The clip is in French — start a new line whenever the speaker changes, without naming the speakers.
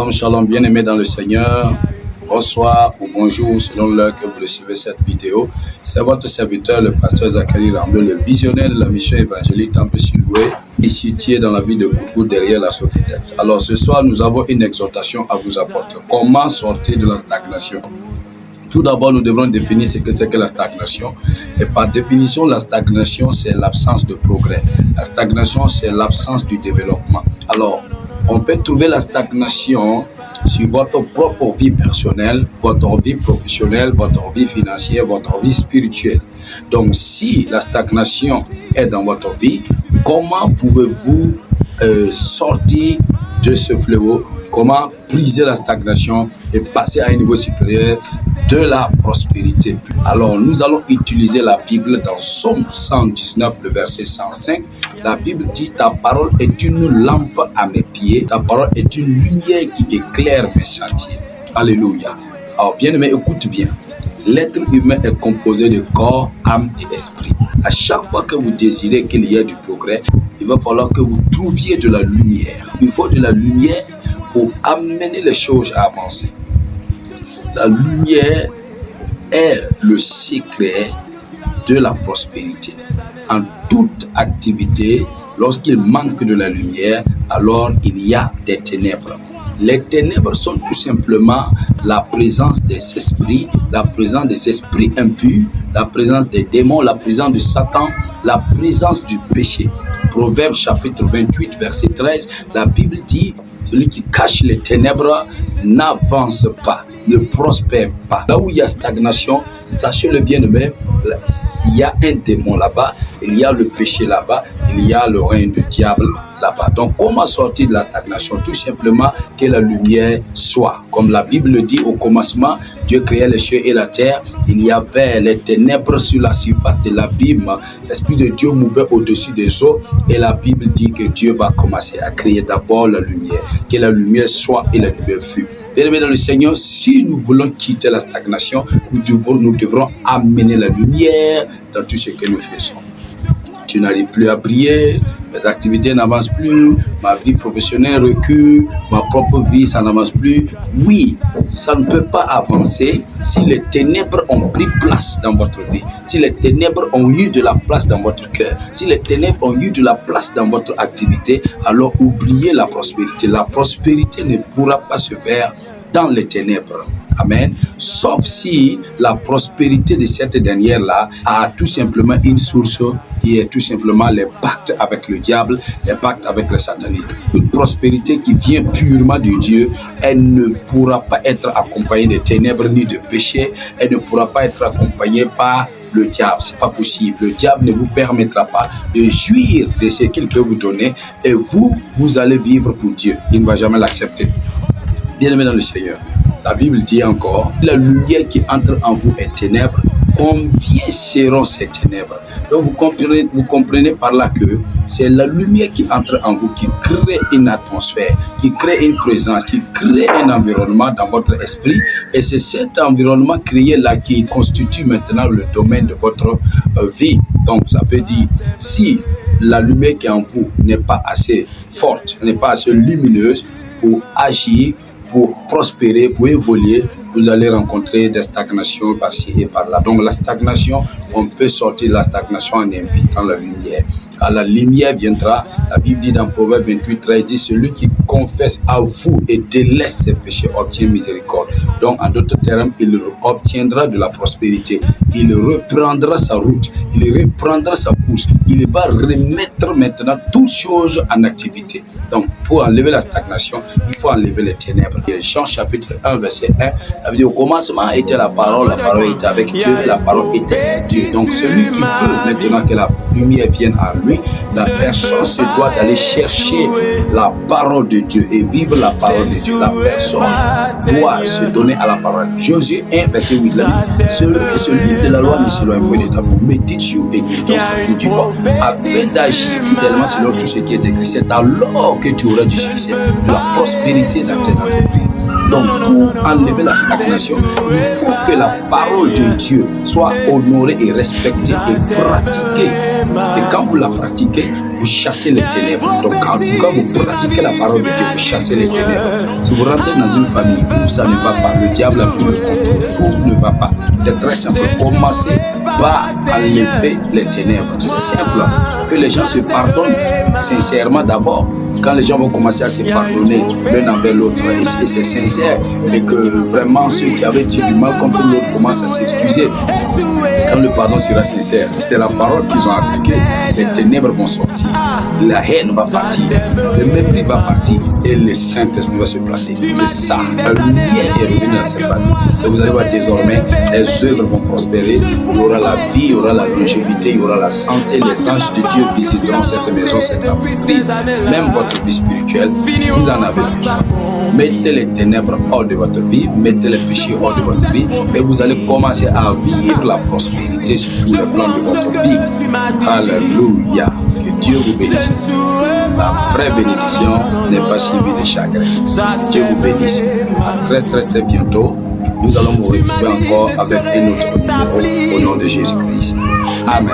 Shalom, shalom, bien-aimés dans le Seigneur. Bonsoir ou bonjour selon l'heure que vous recevez cette vidéo. C'est votre serviteur, le pasteur Zachary Rambleux, le visionnaire de la mission évangélique Temple Siloué, ici dans la ville de Koukou derrière la Sofitex. Alors ce soir, nous avons une exhortation à vous apporter. Comment sortir de la stagnation? Tout d'abord, nous devrons définir ce que c'est que la stagnation. Et par définition, la stagnation, c'est l'absence de progrès. La stagnation, c'est l'absence du développement. Alors, on peut trouver la stagnation sur votre propre vie personnelle, votre vie professionnelle, votre vie financière, votre vie spirituelle. Donc, si la stagnation est dans votre vie, comment pouvez-vous sortir de ce fléau? Comment briser la stagnation et passer à un niveau supérieur de la prospérité? Alors, nous allons utiliser la Bible dans Psaume 119, le verset 105. La Bible dit: ta parole est une lampe à mes pieds, ta parole est une lumière qui éclaire mes sentiers. Alléluia. Alors, bien-aimé, écoute bien. L'être humain est composé de corps, âme et esprit. À chaque fois que vous désirez qu'il y ait du progrès, il va falloir que vous trouviez de la lumière. Il faut de la lumière pour amener les choses à avancer. La lumière est le secret de la prospérité. En toute activité, lorsqu'il manque de la lumière, alors il y a des ténèbres. Les ténèbres sont tout simplement la présence des esprits, la présence des esprits impurs, la présence des démons, la présence de Satan, la présence du péché. Proverbe chapitre 28, verset 13, la Bible dit: celui qui cache les ténèbres n'avance pas, ne prospère pas. Là où il y a stagnation, sachez-le bien, mais s'il y a un démon là-bas, il y a le péché là-bas, il y a le règne du diable là-bas. Donc, comment sortir de la stagnation? Tout simplement que la lumière soit. Comme la Bible le dit, au commencement, Dieu créait les cieux et la terre. Il y avait les ténèbres sur la surface de l'abîme. L'Esprit de Dieu mouvait au-dessus des eaux. Et la Bible dit que Dieu va commencer à créer d'abord la lumière. Que la lumière soit et la lumière fut. Bien-aimés dans le Seigneur, si nous voulons quitter la stagnation, nous devrons amener la lumière dans tout ce que nous faisons. Tu n'arrives plus à prier, mes activités n'avancent plus, ma vie professionnelle recule, ma propre vie, ça n'avance plus. Oui, ça ne peut pas avancer si les ténèbres ont pris place dans votre vie, si les ténèbres ont eu de la place dans votre cœur, si les ténèbres ont eu de la place dans votre activité, alors oubliez la prospérité. La prospérité ne pourra pas se faire dans les ténèbres. Amen. Sauf si la prospérité de cette dernière-là a tout simplement une source qui est tout simplement les pactes avec le diable, les pactes avec le satanisme. Une prospérité qui vient purement de Dieu, elle ne pourra pas être accompagnée de ténèbres ni de péché, elle ne pourra pas être accompagnée par le diable. C'est pas possible. Le diable ne vous permettra pas de jouir de ce qu'il peut vous donner et vous allez vivre pour Dieu. Il ne va jamais l'accepter. Bien-aimés dans le Seigneur, la Bible dit encore: la lumière qui entre en vous est ténèbres. Combien seront ces ténèbres? Donc vous comprenez par là que c'est la lumière qui entre en vous qui crée une atmosphère, qui crée une présence, qui crée un environnement dans votre esprit. Et c'est cet environnement créé là qui constitue maintenant le domaine de votre vie. Donc ça veut dire, si la lumière qui est en vous n'est pas assez forte, n'est pas assez lumineuse pour agir, pour prospérer, pour évoluer, vous allez rencontrer des stagnations par-ci et par-là. Donc la stagnation, on peut sortir de la stagnation en invitant la lumière. Quand la lumière viendra, la Bible dit dans Proverbe 28, 13, dit: celui qui confesse à vous et délaisse ses péchés obtient miséricorde. Donc en d'autres termes, il obtiendra de la prospérité. Il reprendra sa route, il reprendra sa course. Il va remettre maintenant toutes choses en activité. Donc pour enlever la stagnation, il faut enlever les ténèbres. Jean chapitre 1, verset 1, ça veut dire: au commencement était la parole était avec Dieu, et la parole était Dieu. Donc celui qui veut maintenant que la lumière vienne à lui, la personne se doit d'aller chercher la parole de Dieu et vivre la parole de Dieu. La personne doit se donner à la parole. Josué 1, verset 8, ce livre de la loi ne s'éloigne point de ta bouche, médite sur et nuit. Donc ça veut dire quoi? Afin d'agir fidèlement selon tout ce qui est écrit, c'est alors que tu auras du succès, de la prospérité dans tes entreprises. Donc, pour enlever la stagnation, il faut que la parole de Dieu soit honorée et respectée et pratiquée. Et quand vous la pratiquez, vous chassez les ténèbres. Donc, quand vous pratiquez la parole de Dieu, vous chassez les ténèbres. Si vous rentrez dans une famille où ça ne va pas, le diable a pris le contrôle, tout ne va pas. C'est très simple. Commencez par enlever les ténèbres. C'est simple. Que les gens se pardonnent sincèrement d'abord. Quand les gens vont commencer à se pardonner l'un envers l'autre, et c'est sincère, et que vraiment ceux qui avaient dit du mal contre l'autre commencent à s'excuser, quand le pardon sera sincère, c'est la parole qu'ils ont appliquée, les ténèbres vont sortir, la haine va partir, le mépris va partir, et le Saint-Esprit va se placer. C'est ça, la lumière est revenue dans cette famille. Et vous allez voir désormais, les œuvres vont prospérer, il y aura la vie, il y aura la longévité, il y aura la santé, les anges de Dieu visiteront cette maison, cette entreprise, même votre vie spirituelle, vous en avez besoin. Mettez les ténèbres hors de votre vie, mettez les péchés hors de votre vie, et vous allez commencer à vivre la prospérité sur tous les plans de votre vie. Alléluia. Que Dieu vous bénisse. La vraie bénédiction n'est pas suivie de chagrin. Dieu vous bénisse. À très très très bientôt. Nous allons vous retrouver encore avec un autre numéro au nom de Jésus-Christ. Amen.